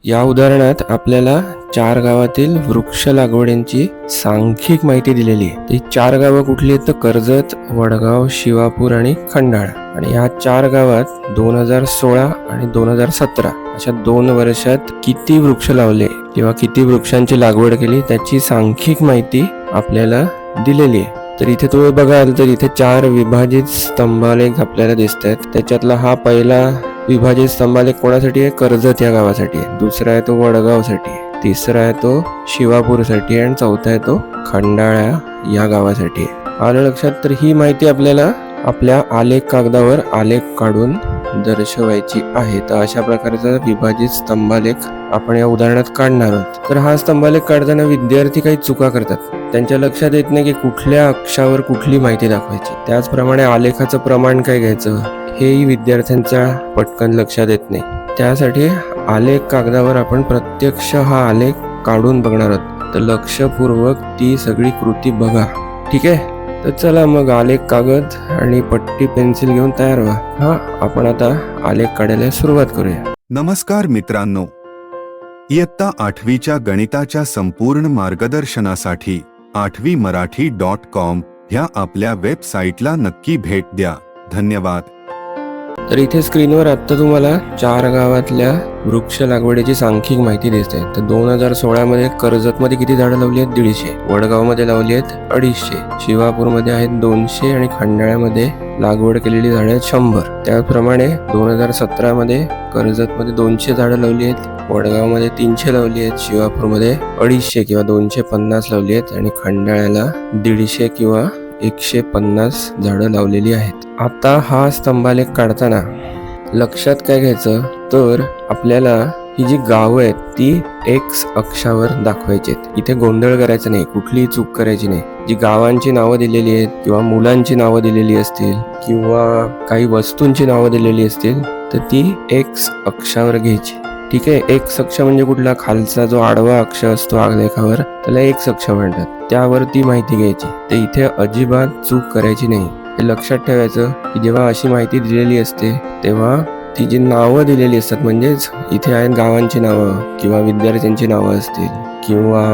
या उदाहरणात आपल्याला 4 गावातील वृक्ष लागवडींची सांख्यिक माहिती दिलेली आहे. ती 4 गावं कुठली आहेत तर कर्जत, वडगाव, शिवापूर आणि खंडाळा. आणि ह्या 4 गावात 2016 आणि 2017 अशा 2 वर्षात किती वृक्ष लावले किंवा किती वृक्षांची लागवड केली त्याची सांख्यिक माहिती आपल्याला दिलेली आहे. तर इथे तुम्ही बघाल तर इथे 4 विभाजित स्तंभालेख आपल्याला दिसत आहेत. त्याच्यातला हा पहिला विभाजित स्तंभालेख कोणासाठी आहे? कर्जत या गावासाठी आहे. दुसरा आहे तो वडगावसाठी आहे, तिसरा आहे तो शिवापूरसाठी आहे आणि चौथा आहे तो खंडाळा या गावासाठी आहे. आलं लक्षात? तर ही माहिती आपल्याला आपल्या आलेख कागदावर आलेख काढून दर्शवायची आहे. तर अशा प्रकारचा विभाजित स्तंभालेख आपण या उदाहरणात काढणार आहोत. तर हा स्तंभालेख काढताना विद्यार्थी काही चुका करतात. त्यांच्या लक्षात येत नाही की कुठल्या अक्षावर कुठली माहिती दाखवायची. त्याचप्रमाणे आलेखाचं प्रमाण काय घ्यायचं हेही विद्यार्थ्यांच्या पटकन लक्षात येत नाही. त्यासाठी आलेख कागदावर आपण प्रत्यक्ष हा आलेख काढून बघणार आहोत. तर लक्षपूर्वक ती सगळी कृती बघा. ठीक आहे? तर चला मग आलेख कागद आणि पट्टी पेन्सिल घेऊन तयार व्हा. आपण आता आलेख काढायला सुरुवात करूया. नमस्कार मित्रांनो, इयत्ता 8वीच्या गणिताच्या संपूर्ण मार्गदर्शनासाठी 8वीमराठी.com ह्या आपल्या वेबसाईटला नक्की भेट द्या. धन्यवाद. तर इथे स्क्रीनवर आता तुम्हाला 4 गावातल्या वृक्ष लागवडीची सांख्यिक माहिती दिसते. तर 2016 मध्ये कर्जतमध्ये किती झाडं लावली आहेत? 150. वडगावमध्ये लावली आहेत 250. शिवापूरमध्ये आहेत 200 आणि खंडाळ्यामध्ये लागवड केलेली झाडं आहेत 100. त्याचप्रमाणे 2017 मध्ये कर्जतमध्ये 200 झाडं लावली आहेत, वडगावमध्ये 300 लावली आहेत, शिवापूरमध्ये 250 किंवा 250 लावली आहेत आणि खंडाळ्याला 150 किंवा 150 झाडं लावलेली आहेत. आता हा स्तंभालेख काढताना लक्षात काय घ्यायचं तर आपल्याला ही जी गावं आहेत ती एक्स अक्षावर दाखवायची आहेत. इथे गोंधळ करायचा नाही, कुठलीही चूक करायची नाही. जी गावांची नावं दिलेली आहेत किंवा मुलांची नावं दिलेली असतील किंवा काही वस्तूंची नावं दिलेली असतील तर ती एक्स अक्षावर घ्यायची. ठीक आहे? एक्स अक्ष म्हणजे कुठला? खालचा जो आडवा अक्ष असतो आलेखावर त्याला एक्स अक्ष म्हणतात. त्यावर ती माहिती घ्यायची. तर इथे अजिबात चूक करायची नाही. हे लक्षात ठेवायचं की जेव्हा अशी माहिती दिलेली असते तेव्हा ती जी नावं दिलेली असतात म्हणजेच इथे आहेत गावांची नावं किंवा विद्यार्थ्यांची नावं असतील किंवा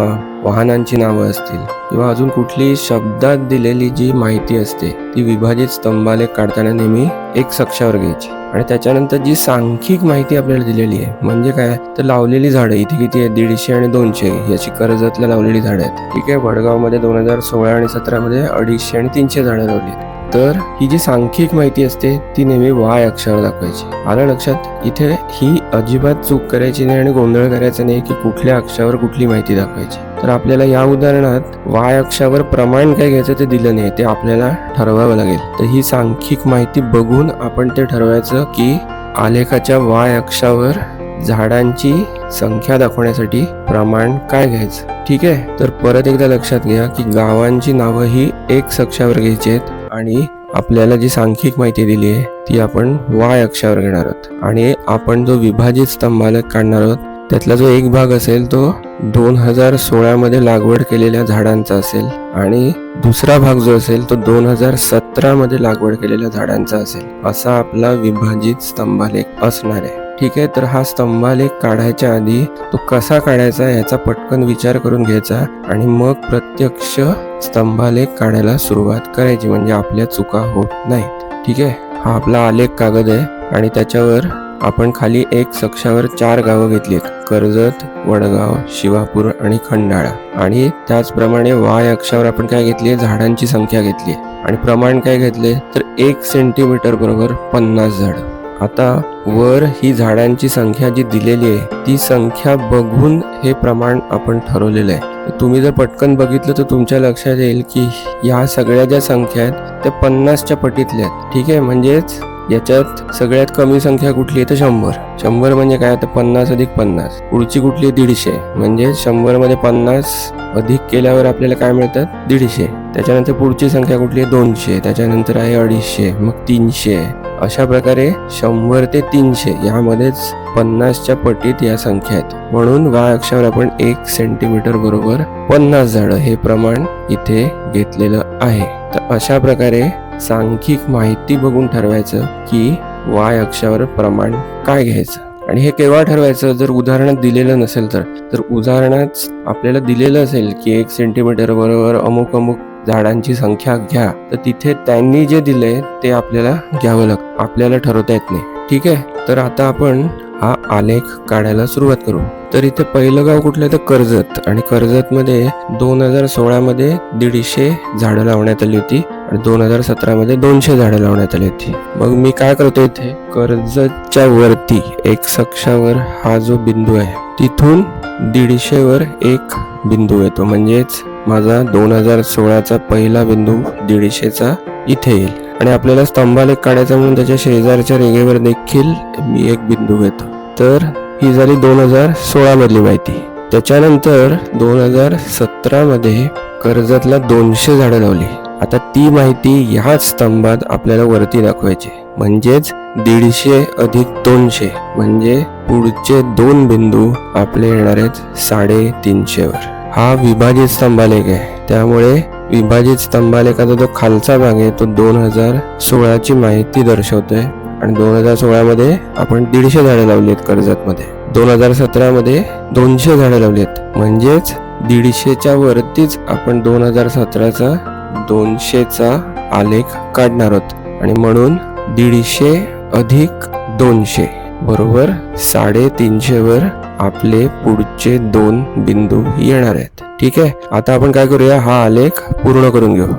वाहनांची नावं असतील किंवा अजून कुठलीही शब्दात दिलेली जी माहिती असते ती विभाजित स्तंभालेख काढताना नेहमी एक्स अक्षावर घ्यायची. आणि त्याच्यानंतर जी सांख्यिक माहिती आपल्याला दिलेली आहे म्हणजे काय तर लावलेली झाडं इथे किती आहेत? 150 आणि 200 याची कर्जतला लावलेली झाडं आहेत. ठीक आहे? वडगावमध्ये 2016 आणि 17 मध्ये 250 आणि 300 झाडं लावली आहेत. तर ही जी सांख्यिक माहिती असते ती नेहमी वाय अक्षावर दाखवायची. आलं लक्षात? इथे ही अजिबात चूक करायची नाही आणि गोंधळ करायचा नाही की कुठल्या अक्षावर कुठली माहिती दाखवायची. तर आपल्याला या उदाहरणात वाय अक्षावर प्रमाण काय घ्यायचं ते दिलं नाही, ते आपल्याला ठरवावं लागेल. तर ही सांख्यिक माहिती बघून आपण ते ठरवायचं की आलेखाच्या वाय अक्षावर झाडांची संख्या दाखवण्यासाठी प्रमाण काय घ्यायचं. ठीक आहे? तर परत एकदा लक्षात घ्या की गावांची नावं ही एक्स अक्षावर घ्यायची आहेत आणि आपल्याला जी सांख्यिक माहिती दिली आहे ती आपण वाय अक्षावर घेणार आहोत. आणि आपण जो विभाजित स्तंभालेख काढणार आहोत त्यातला जो एक भाग असेल तो 2016 मध्ये लागवड केलेल्या झाडांचा असेल आणि दुसरा भाग जो असेल तो 2017 मध्ये लागवड केलेल्या झाडांचा असेल. असा आपला विभाजित स्तंभालेख असणार आहे. ठीक आहे? तर हा स्तंभालेख काढायच्या आधी तो कसा काढायचा याचा पटकन विचार करून घ्यायचा आणि मग प्रत्यक्ष स्तंभालेख काढायला सुरुवात करायची म्हणजे आपल्या चुका होत नाहीत. ठीक आहे? हा आपला आलेख कागद आहे आणि त्याच्यावर आपण खाली एक्स अक्षावर 4 गावं घेतलीत: कर्जत, वडगाव, शिवापूर आणि खंडाळा. आणि त्याचप्रमाणे वाय अक्षावर आपण काय घेतली? झाडांची संख्या घेतली आणि प्रमाण काय घेतले तर 1 सेंटीमीटर बरोबर 50 झाडं. आता वर ही झाडांची संख्या जी दिलेली आहे ती संख्या बघून हे प्रमाण आपण ठरवलेलं आहे. तुम्ही जर पटकन बघितलं तर तुमच्या लक्षात येईल की या सगळ्या ज्या संख्या आहेत त्या 50च्या पटीतल्या आहेत. ठीक आहे? म्हणजेच याच्यात सगळ्यात कमी संख्या कुठली आहे तर 100. 100 म्हणजे काय तर 50 अधिक 50. पुढची कुठली? 150. म्हणजे 100 मध्ये 50 अधिक केल्यावर आपल्याला काय मिळतात? 150. त्याच्यानंतर पुढची संख्या कुठली आहे? 200. त्याच्यानंतर आहे 250, मग 300. अशा प्रकारे 100 ते 300 यामध्येच 50च्या पटीत या संख्या आहेत. म्हणून वाय अक्षावर आपण 1 सेंटीमीटर बरोबर 50 झाडं हे प्रमाण इथे घेतलेलं आहे. तर अशा प्रकारे सांख्यिक माहिती बघून ठरवायचं की वाय अक्षावर प्रमाण काय घ्यायचं. आणि हे केव्हा ठरवायचं, जर उदाहरणात दिलेलं नसेल तर उदाहरणात आपल्याला दिलेलं असेल की 1 सेंटीमीटर बरोबर अमुक अमुक झाडांची संख्या घ्या, तर तिथे त्यांनी जे दिले ते आपल्याला घ्यावं लागतं, आपल्याला ठरवता येत नाही. ठीक आहे, तर आता आपण हा आलेख काढायला सुरुवात करू. तर इथे पहिलं गाव कुठलं तर कर्जत, आणि कर्जत मध्ये 2016 मध्ये 150 झाडं लावण्यात आली होती आणि 2017 मध्ये 200 झाडं लावण्यात आली होती. मग मी काय करतो, इथे कर्जतच्या वरती एक्स अक्षावर हा जो बिंदू आहे तिथून 150 वर एक बिंदू येतो, म्हणजेच माझा 2016चा पहिला बिंदू 150चा इथे येईल. आणि आपल्याला स्तंभालेख काढायचा म्हणून त्याच्या शेजारच्या रेघेवर देखील मी एक बिंदू घेतो. तर ही झाली 2016 मधली माहिती. त्याच्यानंतर 2017 मध्ये कर्जतला 200 झाडं लावली. आता ती माहिती ह्याच स्तंभात आपल्याला वरती दाखवायची, म्हणजेच 150 अधिक 200 म्हणजे पुढचे 2 बिंदू आपले येणार आहेत 350 वर. हा विभाजित स्तंभालेख आहे, त्यामुळे विभाजित स्तंभालेखाचा जो खालचा भाग आहे तो 2016ची माहिती दर्शवतोय. आणि 2016 मध्ये आपण 150 झाडं लावली आहेत कर्जतमध्ये, 2017 मध्ये 200 झाडं लावली आहेत, म्हणजेच 150च्या वरतीच आपण 2017चा 200चा आलेख काढणार आहोत. आणि म्हणून 150 अधिक 200 बरोबर 350 वर आपले पुढचे 2 बिंदू येणार आहेत. ठीक आहे, आता आपण काय करूया, हा आलेख पूर्ण करून घेऊ.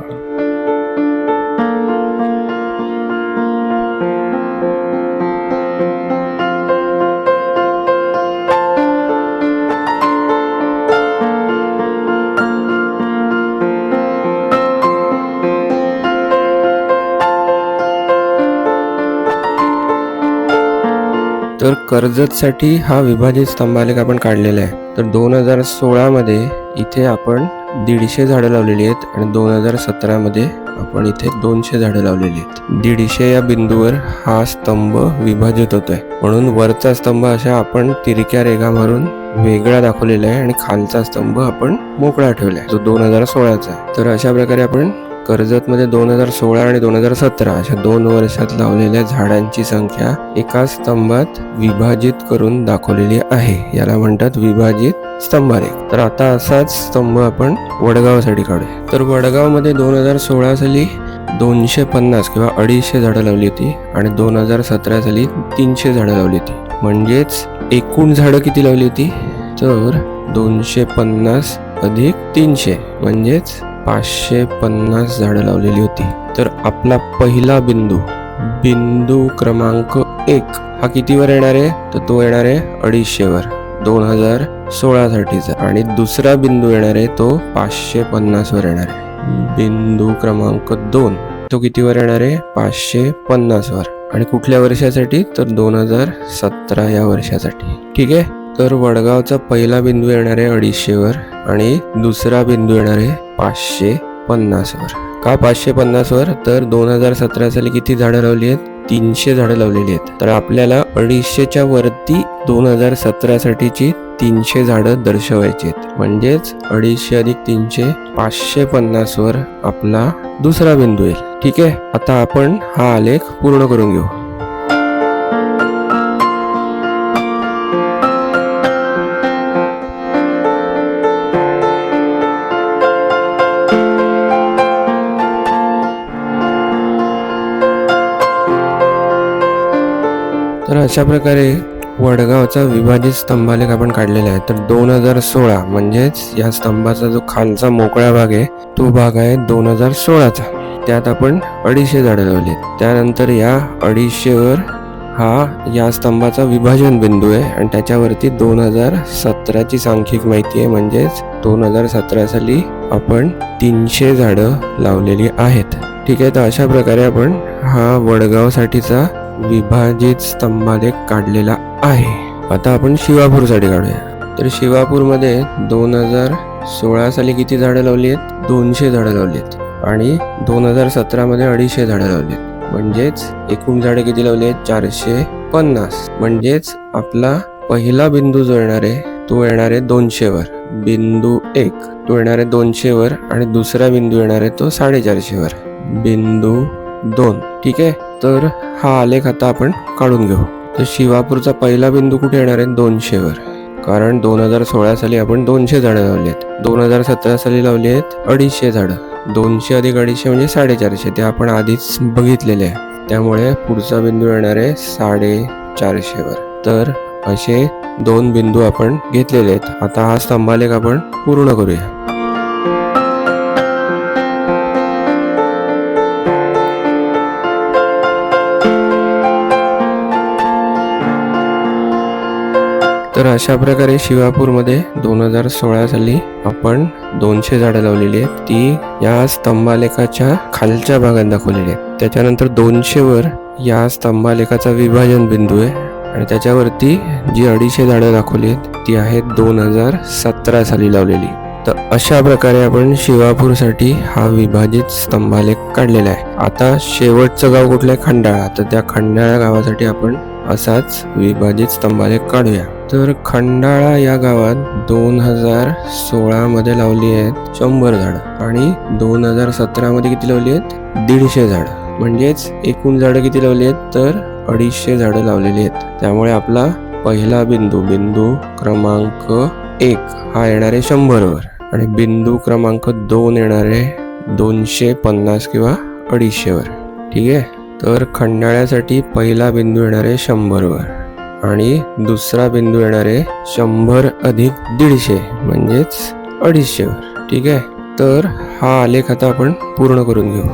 तर कर्जतसाठी हा विभाजित स्तंभालेख आपण काढलेला आहे. तर 2016 मध्ये इथे आपण 150 झाडं लावलेली आहेत आणि 2017 मध्ये आपण इथे 200 झाडं लावलेली आहेत. 150 या बिंदूवर हा स्तंभ विभाजित होतोय, म्हणून वरचा स्तंभ अशा आपण तिरक्या रेघा मारून वेगळा दाखवलेला आहे आणि खालचा स्तंभ आपण मोकळा ठेवलाय जो 2016चा आहे. तर अशा प्रकारे आपण कर्जतमध्ये 2016 आणि 2017 अशा 2 वर्षात लावलेल्या झाडांची संख्या एका स्तंभात विभाजित करून दाखवलेली आहे. याला म्हणतात विभाजित स्तंभालेख. तर आता असाच स्तंभ आपण वडगावसाठी काढूया. तर वडगावमध्ये 2016 साली 250 किंवा 250 झाडं लावली होती आणि 2017 साली 300 झाडं लावली होती. म्हणजेच एकूण झाडं किती लावली होती, तर 250 अधिक 300 म्हणजेच 550 झाडं लावलेली होती. तर आपला पहिला बिंदू क्रमांक 1 हा कितीवर येणार आहे, तर तो येणार आहे 250 वर 2016 साठीचा. आणि दुसरा बिंदू येणार आहे तो 550 वर येणार आहे. बिंदू क्रमांक 2 तो कितीवर येणार आहे, 550 वर. आणि कुठल्या वर्षासाठी, तर 2017 या वर्षासाठी. ठीक आहे, तर वडगावचा पहिला बिंदू येणार आहे 250 वर आणि दुसरा बिंदू येणार आहे 550 वर. का 550 वर, तर 2017 साली किती झाडं लावली आहेत, 300 झाडं लावलेली आहेत. तर आपल्याला 250च्या वरती 2017 साठीची 300 झाडं दर्शवायची आहेत. म्हणजेच 250 अधिक 300 550 वर आपला दुसरा बिंदू येईल. ठीक आहे, आता आपण हा आलेख पूर्ण करून घेऊ. तर अशा प्रकारे वडगावचा विभाजित स्तंभालेख आपण काढलेला आहे. तर 2016 म्हणजेच या स्तंभाचा जो खालचा मोकळा भाग आहे तो भाग आहे 2016चा. त्यात आपण 250 झाडं लावली. त्यानंतर या 250 वर हा या स्तंभाचा विभाजन बिंदू आहे आणि त्याच्यावरती 2017ची सांख्यिक माहिती आहे. म्हणजेच 2017 साली आपण 300 झाडं लावलेली आहेत. ठीक आहे, तर अशा प्रकारे आपण हा वडगावसाठीचा विभाजित स्तंभालेख काढलेला आहे. आता आपण शिवापूरसाठी काढूया. तर शिवापूरमध्ये 2016 साली किती झाडं लावली आहेत, 200 झाडं लावली आहेत आणि 2017 मध्ये 250 झाडं लावली आहेत. म्हणजेच एकूण झाडं किती लावली आहेत, 450. म्हणजेच आपला पहिला बिंदू जो येणार आहे तो येणार आहे 200 वर. बिंदू 1 तो येणार आहे 200 वर आणि दुसरा बिंदू येणार आहे तो 450 वर. बिंदू 2. ठीक आहे, तर हा आलेख आता आपण काढून घेऊ. तर शिवापूरचा पहिला बिंदू कुठे येणार आहे? 200 वर, कारण 2016 साली आपण 200 झाडं लावली आहेत. 2017 साली लावली आहेत 250 झाडं. 200 अधिक 250 म्हणजे 450. ते आपण आधीच बघितलेले आहे. त्यामुळे पुढचा बिंदू येणार आहे 450 वर. तर असे 2 बिंदू आपण घेतलेले आहेत. आता हा स्तंभालेख आपण पूर्ण करूया. तर अशा प्रकारे शिवापूरमध्ये 2016 साली आपण 200 झाडं लावलेली आहेत. ती या स्तंभालेखाच्या खालच्या भागात दाखवलेली आहेत. त्याच्यानंतर 200 वर या स्तंभालेखाचा विभाजन बिंदू आहे आणि त्याच्यावरती जी 250 झाडं दाखवली आहेत ती आहेत 2017 साली लावलेली. तर अशा प्रकारे आपण शिवापूरसाठी हा विभाजित स्तंभालेख काढलेला आहे. आता शेवटचं गाव कुठलं आहे? खंडाळा. तर त्या खंडाळा गावासाठी आपण असाच विभाजित स्तंभालेख काढूया. तर खंडाळा या गावात 2016 मध्ये लावली आहेत 100 झाडं आणि 2017 मध्ये किती लावली आहेत? 150 झाडं. म्हणजेच एकूण झाडं किती लावली आहेत? तर 250 झाडं लावलेली आहेत. त्यामुळे आपला पहिला बिंदू क्रमांक 1 हा येणार आहे 100 वर आणि बिंदू क्रमांक 2 येणार आहे 250 किंवा 250 वर. ठीक आहे. तर खंडाळ्यासाठी पहिला बिंदू येणार आहे 100 वर आणि दुसरा बिंदू येणार आहे 100 अधिक 150 म्हणजेच 250 वर. ठीक आहे. तर हा आलेख आता आपण पूर्ण करून घेऊ.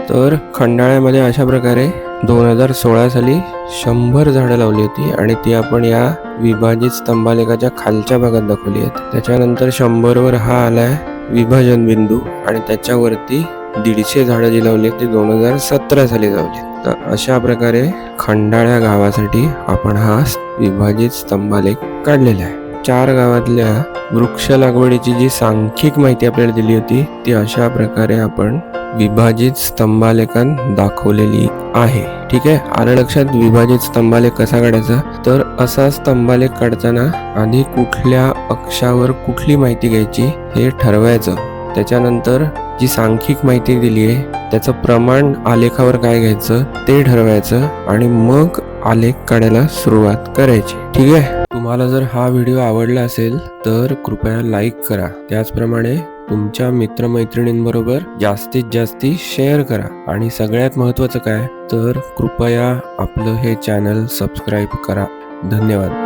तर खंडाळ्यामध्ये अशा प्रकारे 2016 साली 100 झाडं लावली होती आणि ती आपण या विभाजित स्तंभालेखाच्या खालच्या भागात दाखवली आहेत. त्याच्यानंतर 100 वर हा आलाय विभाजन बिंदू आणि त्याच्यावरती 150 झाडं जी लावली ती 2017 साली लावली. तर अशा प्रकारे खंडाळ्या गावासाठी आपण हा विभाजित स्तंभालेख काढलेला आहे. 4 गावातल्या वृक्ष लागवडीची जी सांख्यिक माहिती आपल्याला दिली होती ती अशा प्रकारे आपण विभाजित स्तंभालेखात दाखवलेली आहे. ठीक आहे. आलं लक्षात विभाजित स्तंभालेख कसा काढायचा? तर असा स्तंभालेख काढताना आधी कुठल्या अक्षावर कुठली माहिती घ्यायची हे ठरवायचं. त्याच्यानंतर जी सांख्यिक माहिती दिली आहे त्याचं प्रमाण आलेखावर काय घ्यायचं ते ठरवायचं आणि मग आलेख काढायला सुरुवात करायची. ठीक आहे. तुम्हाला जर हा व्हिडिओ आवडला असेल तर कृपया लाईक करा. त्याचप्रमाणे तुमच्या मित्रमैत्रिणींबरोबर जास्तीत जास्त शेअर करा आणि सगळ्यात महत्त्वाचं काय तर कृपया आपलं हे चॅनल सबस्क्राईब करा. धन्यवाद.